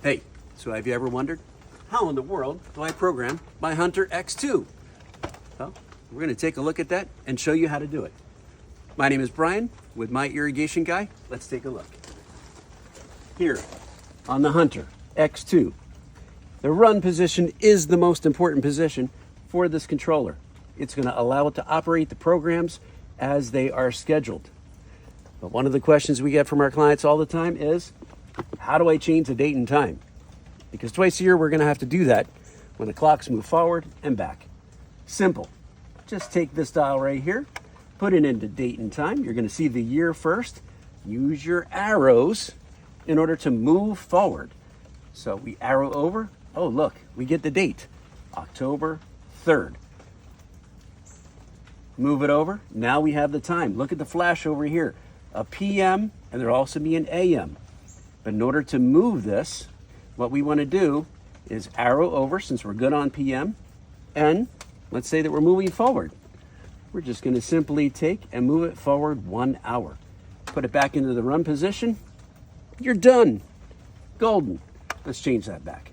Hey, so have you ever wondered, how in the world do I program my Hunter X2? Well, we're going to take a look at that and show you how to do it. My name is Brian with My Irrigation Guy. Let's take a look. Here on the Hunter X2, the run position is the most important position for this controller. It's going to allow it to operate the programs as they are scheduled. But one of the questions we get from our clients all the time is, how do I change the date and time? Because twice a year we're going to have to do that when the clocks move forward and back. Simple. Just take this dial right here, put it into date and time. You're going to see the year first. Use your arrows in order to move forward. So we arrow over. Oh, look, we get the date, October 3rd. Move it over. Now we have the time. Look at the flash over here, a PM, and there'll also be an AM. But in order to move this, what we want to do is arrow over, since we're good on PM, and let's say that we're moving forward. We're just going to simply take and move it forward 1 hour. Put it back into the run position. You're done. Golden. Let's change that back.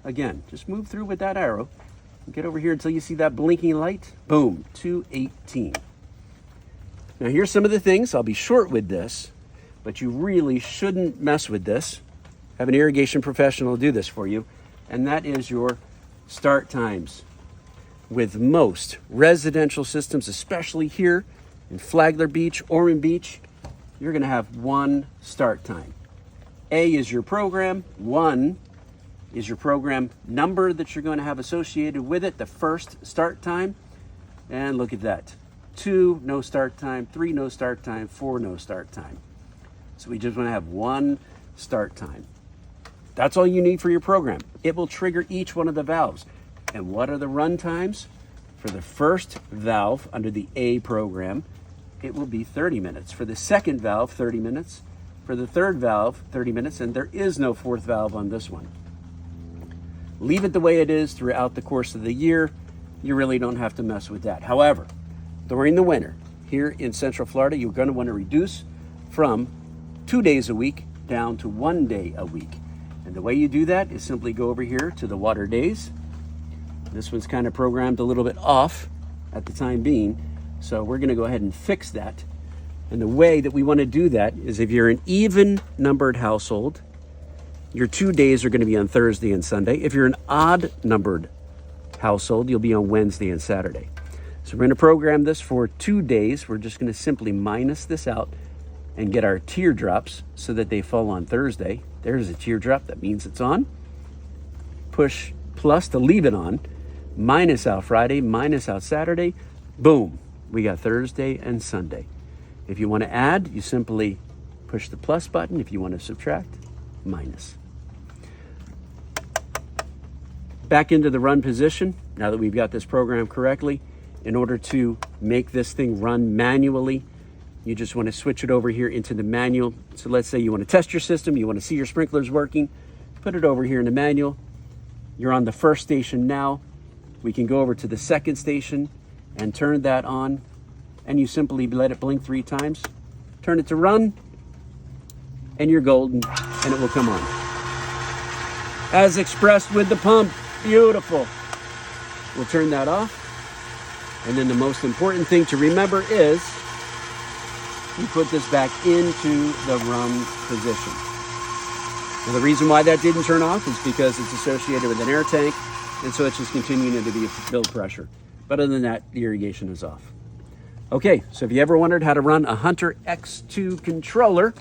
Again, just move through with that arrow. Get over here until you see that blinking light. Boom, 2:18. Now here's some of the things. I'll be short with this, but you really shouldn't mess with this. Have an irrigation professional do this for you, and that is your start times. With most residential systems, especially here in Flagler Beach, Ormond Beach, you're going to have one start time. A is your program, 1 is your program number that you're going to have associated with it, the first start time, and look at that. 2, no start time, 3, no start time, 4, no start time. So we just want to have one start time. That's all you need for your program. It will trigger each one of the valves. And what are the run times? For the first valve under the A program, it will be 30 minutes. For the second valve, 30 minutes. For the third valve, 30 minutes. And there is no fourth valve on this one. Leave it the way it is throughout the course of the year. You really don't have to mess with that. However, during the winter, here in Central Florida, you're going to want to reduce from 2 days a week down to 1 day a week. And the way you do that is simply go over here to the water days. This one's kind of programmed a little bit off at the time being, so we're going to go ahead and fix that. And the way that we want to do that is if you're an even numbered household, your 2 days are going to be on Thursday and Sunday. If you're an odd numbered household, you'll be on Wednesday and Saturday. So we're going to program this for 2 days. We're just going to simply minus this out and get our teardrops so that they fall on Thursday. There's a teardrop, that means it's on. Push plus to leave it on. Minus out Friday, minus out Saturday. Boom, we got Thursday and Sunday. If you want to add, you simply push the plus button. If you want to subtract, minus. Back into the run position, now that we've got this program correctly. In order to make this thing run manually, you just want to switch it over here into the manual. So let's say you want to test your system, you want to see your sprinklers working, put it over here in the manual. You're on the first station now. We can go over to the second station and turn that on, and you simply let it blink 3 times, turn it to run, and you're golden, and it will come on. As expressed with the pump, beautiful. We'll turn that off. And then the most important thing to remember is you put this back into the run position. Now the reason why that didn't turn off is because it's associated with an air tank, and so it's just continuing to be build pressure. But other than that, the irrigation is off. Okay, so if you ever wondered how to run a Hunter X2 controller,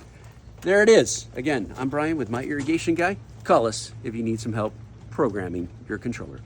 there it is. Again, I'm Brian with My Irrigation Guy. Call us if you need some help programming your controller.